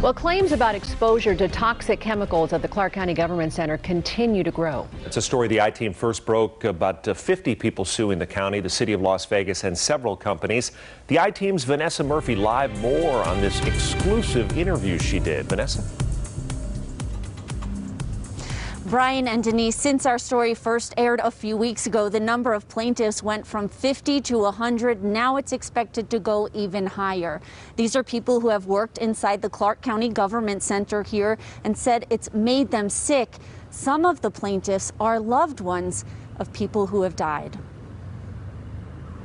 Well, claims about exposure to toxic chemicals at the Clark County Government Center continue to grow. It's a story the I-Team first broke about 50 people suing the county, the city of Las Vegas, and several companies. The I-Team's Vanessa Murphy live more on this exclusive interview she did. Vanessa? Brian and Denise, since our story first aired a few weeks ago, the number of plaintiffs went from 50 to 100. Now it's expected to go even higher. These are people who have worked inside the Clark County Government Center here and said it's made them sick. Some of the plaintiffs are loved ones of people who have died.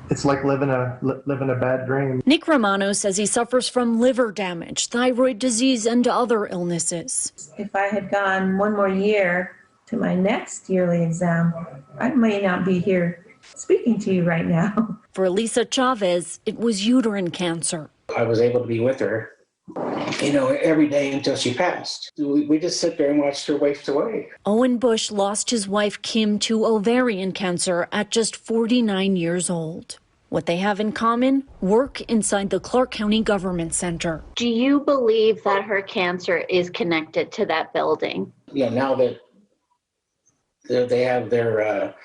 It's like living a bad dream. Nick Romano says he suffers from liver damage, thyroid disease, and other illnesses. If I had gone one more year to my next yearly exam, I may not be here speaking to you right now. For Elisa Chavez, it was uterine cancer. I was able to be with her, every day until she passed. We just sit there and watched her waste away. Owen Bush lost his wife Kim to ovarian cancer at just 49 years old. What they have in common? Work inside the Clark County Government Center. Do you believe that her cancer is connected to that building? Yeah, now that they have their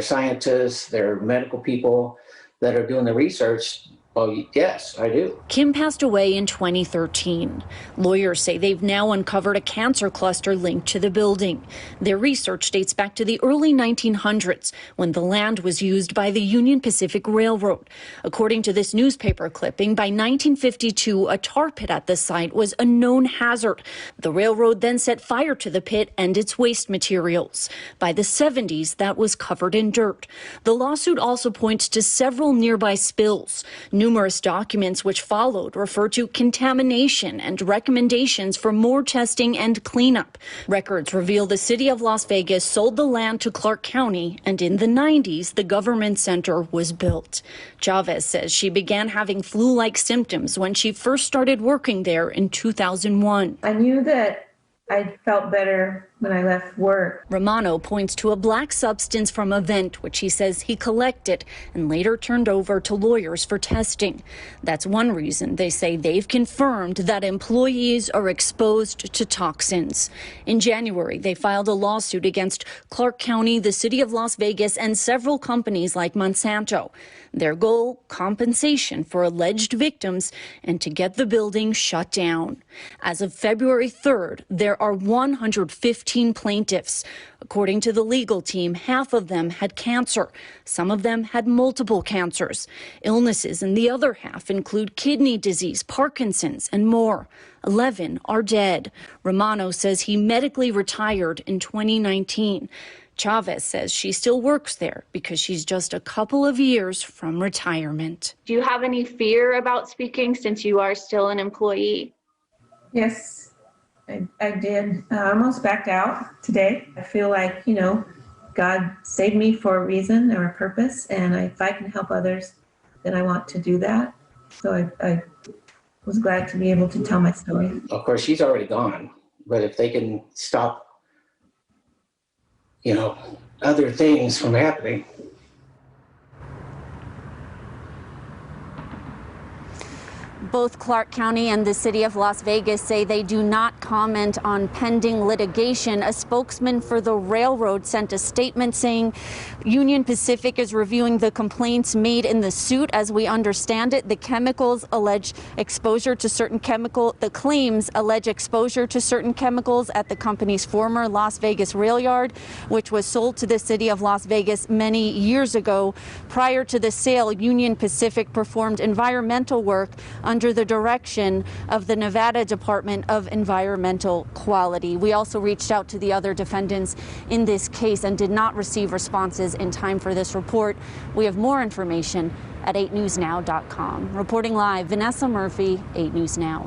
scientists, their medical people that are doing the research. Oh, yes, I do. Kim passed away in 2013. Lawyers say they've now uncovered a cancer cluster linked to the building. Their research dates back to the early 1900s when the land was used by the Union Pacific Railroad. According to this newspaper clipping, by 1952, a tar pit at the site was a known hazard. The railroad then set fire to the pit and its waste materials. By the 70s, that was covered in dirt. The lawsuit also points to several nearby spills. Numerous documents which followed refer to contamination and recommendations for more testing and cleanup. Records reveal the city of Las Vegas sold the land to Clark County, and in the 90s, the government center was built. Chavez says she began having flu-like symptoms when she first started working there in 2001. I knew that I felt better when I left work. Romano points to a black substance from a vent, which he says he collected and later turned over to lawyers for testing. That's one reason they say they've confirmed that employees are exposed to toxins. In January, they filed a lawsuit against Clark County, the city of Las Vegas, and several companies like Monsanto. Their goal, compensation for alleged victims and to get the building shut down. As of February 3rd, there are 115 plaintiffs. According to the legal team, half of them had cancer. Some of them had multiple cancers. Illnesses in the other half include kidney disease, Parkinson's, and more. 11 are dead. Romano says he medically retired in 2019. Chavez says she still works there because she's just a couple of years from retirement. Do you have any fear about speaking since you are still an employee? Yes, I did. I almost backed out today. I feel like, God saved me for a reason or a purpose, and if I can help others, then I want to do that. So I was glad to be able to tell my story. Of course, she's already gone, but if they can stop other things from happening. Both Clark County and the city of Las Vegas say they do not comment on pending litigation. A spokesman for the railroad sent a statement saying Union Pacific is reviewing the complaints made in the suit. As we understand it, the claims allege exposure to certain chemicals at the company's former Las Vegas rail yard, which was sold to the city of Las Vegas many years ago. Prior to the sale, Union Pacific performed environmental work under the direction of the Nevada Department of Environmental Quality. We also reached out to the other defendants in this case and did not receive responses in time for this report. We have more information at 8newsnow.com. Reporting live, Vanessa Murphy, 8 News Now.